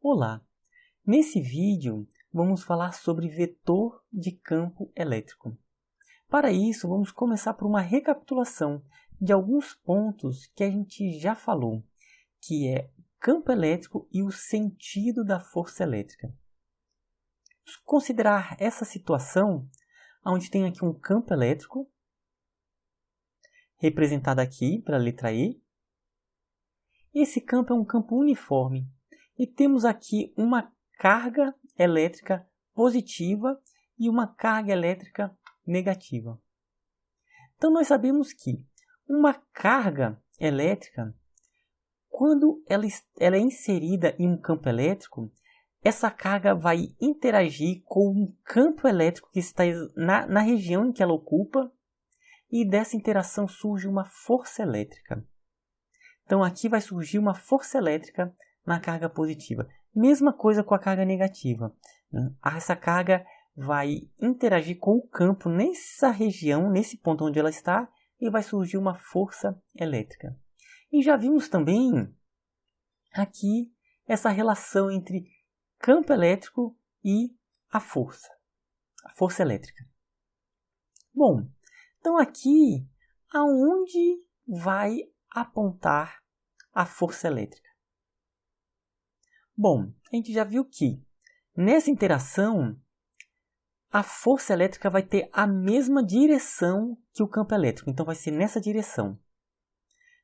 Olá! Nesse vídeo vamos falar sobre vetor de campo elétrico. Para isso, vamos começar por uma recapitulação de alguns pontos que a gente já falou, que é campo elétrico e o sentido da força elétrica. Vamos considerar essa situação onde tem aqui um campo elétrico, representado aqui pela letra E. Esse campo é um campo uniforme. E temos aqui uma carga elétrica positiva e uma carga elétrica negativa. Então, nós sabemos que uma carga elétrica, quando ela é inserida em um campo elétrico, essa carga vai interagir com um campo elétrico que está na região em que ela ocupa, e dessa interação surge uma força elétrica. Então, aqui vai surgir uma força elétrica na carga positiva. Mesma coisa com a carga negativa. Essa carga vai interagir com o campo nessa região, nesse ponto onde ela está, e vai surgir uma força elétrica. E já vimos também aqui essa relação entre campo elétrico e a força elétrica. Bom, então aqui, aonde vai apontar a força elétrica? Bom, a gente já viu que nessa interação a força elétrica vai ter a mesma direção que o campo elétrico, então vai ser nessa direção.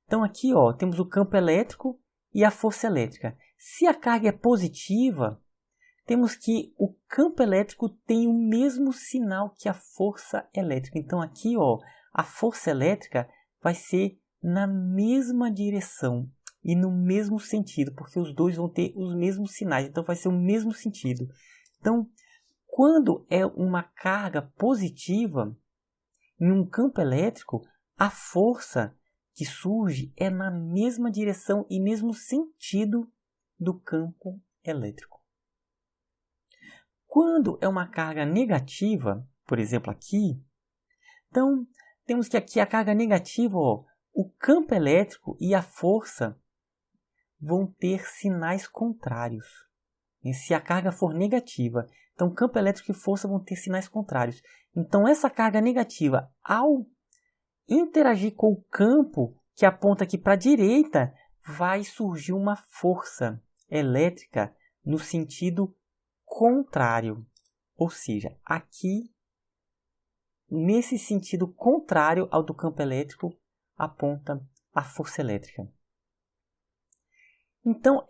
Então aqui temos o campo elétrico e a força elétrica. Se a carga é positiva, temos que o campo elétrico tem o mesmo sinal que a força elétrica. Então aqui a força elétrica vai ser na mesma direção e no mesmo sentido, porque os dois vão ter os mesmos sinais, então vai ser o mesmo sentido. Então, quando é uma carga positiva em um campo elétrico, a força que surge é na mesma direção e mesmo sentido do campo elétrico. Quando é uma carga negativa, por exemplo aqui, então temos que aqui a carga negativa, o campo elétrico e a força vão ter sinais contrários. E se a carga for negativa, então campo elétrico e força vão ter sinais contrários. Então essa carga negativa, ao interagir com o campo que aponta aqui para a direita, vai surgir uma força elétrica no sentido contrário. Ou seja, aqui, nesse sentido contrário ao do campo elétrico, aponta a força elétrica. Então,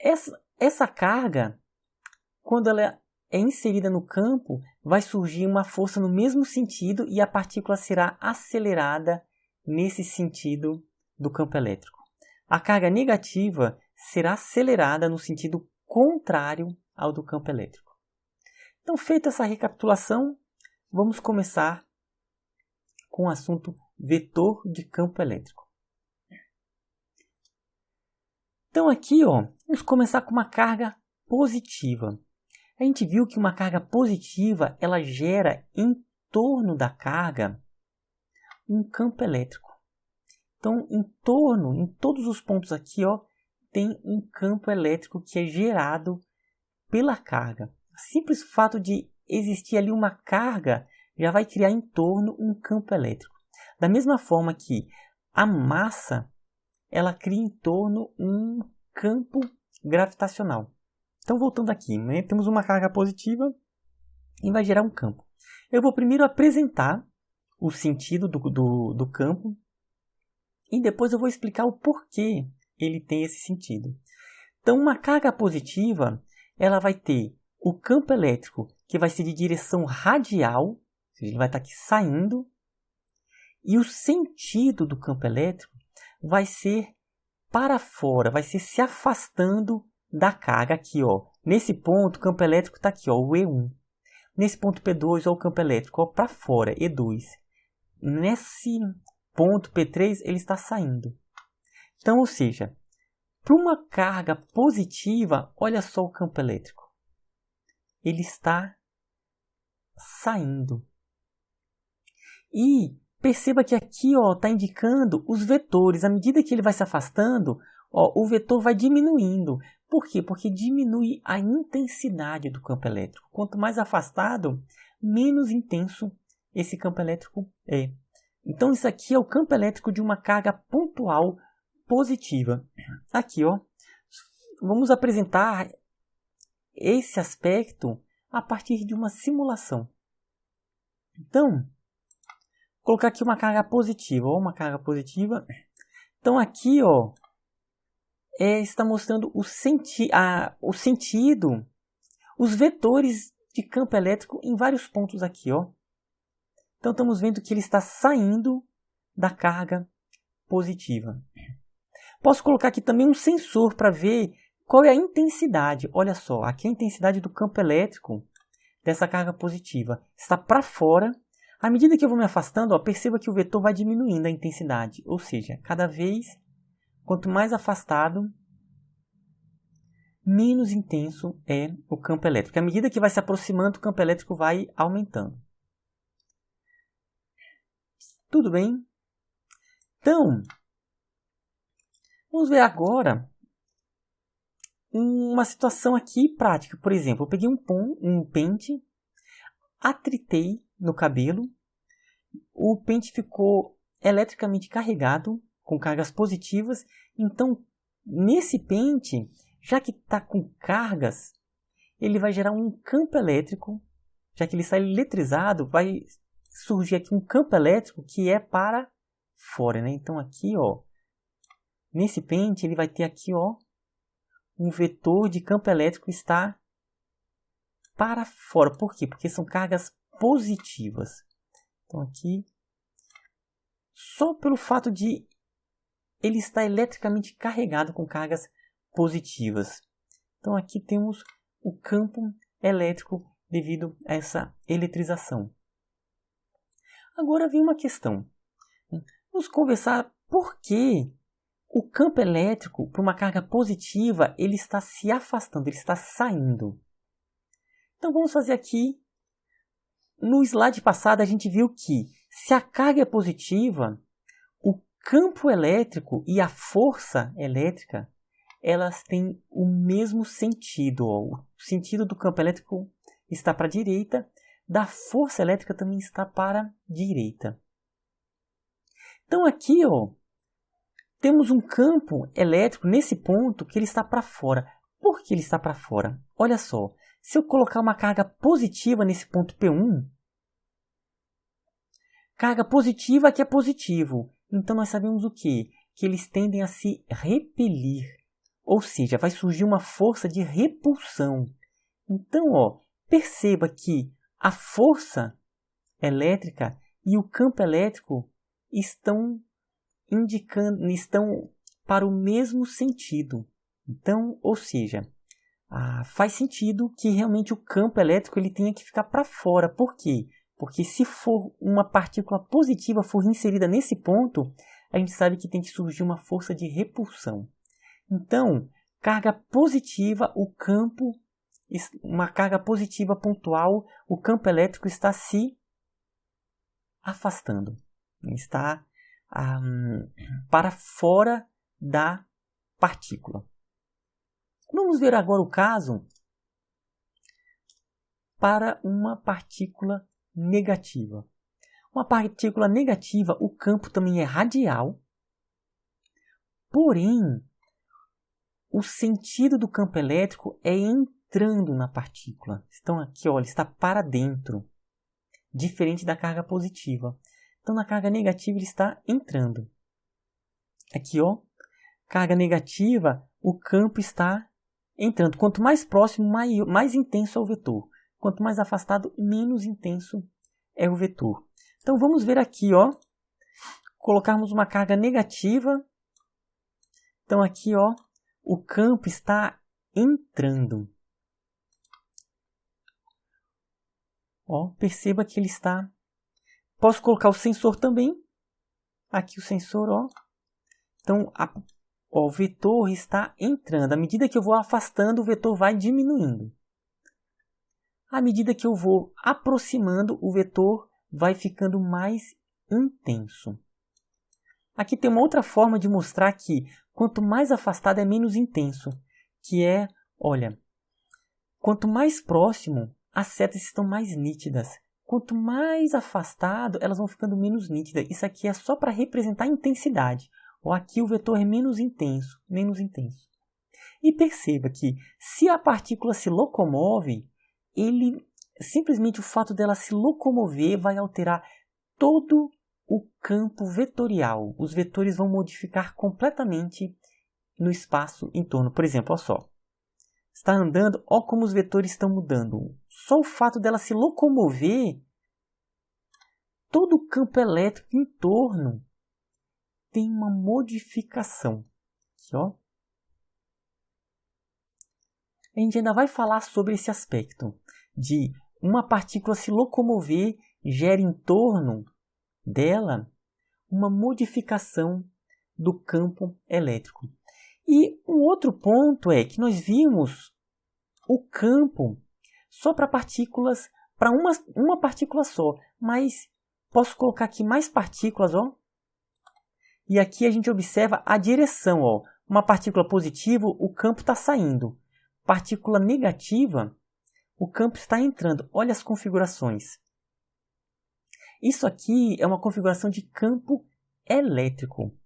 essa carga, quando ela é inserida no campo, vai surgir uma força no mesmo sentido e a partícula será acelerada nesse sentido do campo elétrico. A carga negativa será acelerada no sentido contrário ao do campo elétrico. Então, feita essa recapitulação, vamos começar com o assunto vetor de campo elétrico. Então aqui, vamos começar com uma carga positiva. A gente viu que uma carga positiva, ela gera em torno da carga um campo elétrico. Então, em todos os pontos aqui, tem um campo elétrico que é gerado pela carga. O simples fato de existir ali uma carga já vai criar em torno um campo elétrico. Da mesma forma que a massa, ela cria em torno um campo gravitacional. Então, voltando aqui, temos uma carga positiva e vai gerar um campo. Eu vou primeiro apresentar o sentido do campo e depois eu vou explicar o porquê ele tem esse sentido. Então, uma carga positiva, ela vai ter o campo elétrico que vai ser de direção radial, ou seja, ele vai estar aqui saindo, e o sentido do campo elétrico vai ser para fora, vai ser se afastando da carga aqui, Nesse ponto, o campo elétrico está aqui, o E1. Nesse ponto P2, o campo elétrico, para fora, E2. Nesse ponto P3, ele está saindo. Então, ou seja, para uma carga positiva, olha só o campo elétrico. Ele está saindo. E perceba que aqui está indicando os vetores. À medida que ele vai se afastando, ó, o vetor vai diminuindo. Por quê? Porque diminui a intensidade do campo elétrico. Quanto mais afastado, menos intenso esse campo elétrico é. Então, isso aqui é o campo elétrico de uma carga pontual positiva. Aqui, ó, vamos apresentar esse aspecto a partir de uma simulação. Então, vou colocar aqui uma carga positiva. Ó, uma carga positiva. Então, aqui, ó, está mostrando o sentido, os vetores de campo elétrico em vários pontos aqui, ó. Então, estamos vendo que ele está saindo da carga positiva. Posso colocar aqui também um sensor para ver qual é a intensidade. Olha só, aqui é a intensidade do campo elétrico dessa carga positiva. Está para fora. À medida que eu vou me afastando, ó, perceba que o vetor vai diminuindo a intensidade. Ou seja, cada vez, quanto mais afastado, menos intenso é o campo elétrico. À medida que vai se aproximando, o campo elétrico vai aumentando. Tudo bem? Então, vamos ver agora uma situação aqui prática. Por exemplo, eu peguei um pente, atritei no cabelo, o pente ficou eletricamente carregado, com cargas positivas. Então, nesse pente, já que está com cargas, ele vai gerar um campo elétrico. Já que ele está eletrizado, vai surgir aqui um campo elétrico que é para fora, né? Então aqui, ó, nesse pente ele vai ter aqui, ó, um vetor de campo elétrico que está para fora. Por quê? Porque são cargas positivas. Então aqui, só pelo fato de ele estar eletricamente carregado com cargas positivas. Então aqui temos o campo elétrico devido a essa eletrização. Agora vem uma questão. Vamos conversar por que o campo elétrico, para uma carga positiva, ele está se afastando, ele está saindo. Então vamos fazer aqui. No slide passado a gente viu que se a carga é positiva, o campo elétrico e a força elétrica, elas têm o mesmo sentido. Ó. O sentido do campo elétrico está para a direita, da força elétrica também está para a direita. Então aqui, ó, temos um campo elétrico nesse ponto que ele está para fora. Por que ele está para fora? Olha só, se eu colocar uma carga positiva nesse ponto P1, carga positiva aqui é positivo. Então nós sabemos o quê? Que eles tendem a se repelir. Ou seja, vai surgir uma força de repulsão. Então, ó, perceba que a força elétrica e o campo elétrico estão para o mesmo sentido. Então, ou seja, faz sentido que realmente o campo elétrico ele tenha que ficar para fora. Por quê? Porque se for uma partícula positiva for inserida nesse ponto, a gente sabe que tem que surgir uma força de repulsão. Então, carga positiva, uma carga positiva pontual, o campo elétrico está se afastando. Está para fora da partícula. Vamos ver agora o caso para uma partícula negativa. Uma partícula negativa, o campo também é radial, porém, o sentido do campo elétrico é entrando na partícula. Então aqui, olha, está para dentro, diferente da carga positiva. Então na carga negativa ele está entrando. Aqui, ó, carga negativa, o campo está entrando. Quanto mais próximo, mais intenso é o vetor. Quanto mais afastado, menos intenso é o vetor. Então vamos ver aqui, ó, colocarmos uma carga negativa. Então aqui, ó, o campo está entrando. Ó, perceba que ele está... Posso colocar o sensor também. Aqui o sensor, ó. Então, o vetor está entrando. À medida que eu vou afastando, o vetor vai diminuindo. À medida que eu vou aproximando, o vetor vai ficando mais intenso. Aqui tem uma outra forma de mostrar que Quanto mais afastado é menos intenso, que é, olha, quanto mais próximo, as setas estão mais nítidas. Quanto mais afastado, elas vão ficando menos nítidas. Isso aqui é só para representar a intensidade. Ou aqui o vetor é menos intenso, menos intenso. E perceba que se a partícula se locomove, simplesmente o fato dela se locomover vai alterar todo o campo vetorial. Os vetores vão modificar completamente no espaço em torno. Por exemplo, olha só. Está andando, olha como os vetores estão mudando. Só o fato dela se locomover, todo o campo elétrico em torno tem uma modificação. Aqui, ó. A gente ainda vai falar sobre esse aspecto de uma partícula se locomover gera em torno dela uma modificação do campo elétrico. E um outro ponto é que nós vimos o campo só para partículas, para uma partícula só, mas posso colocar aqui mais partículas, ó. E aqui a gente observa a direção, ó. Uma partícula positiva, o campo está saindo. Partícula negativa, o campo está entrando. Olha as configurações. Isso aqui é uma configuração de campo elétrico.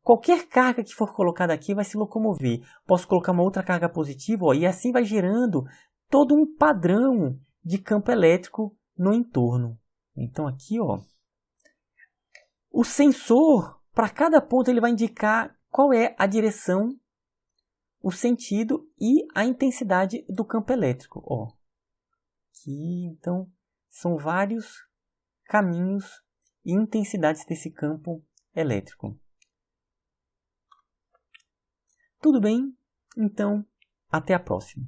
Qualquer carga que for colocada aqui vai se locomover. Posso colocar uma outra carga positiva, ó, e assim vai gerando todo um padrão de campo elétrico no entorno. Então aqui, ó, o sensor, para cada ponto, ele vai indicar qual é a direção, o sentido e a intensidade do campo elétrico. Ó. Aqui, então, são vários caminhos e intensidades desse campo elétrico. Tudo bem? Então, até a próxima.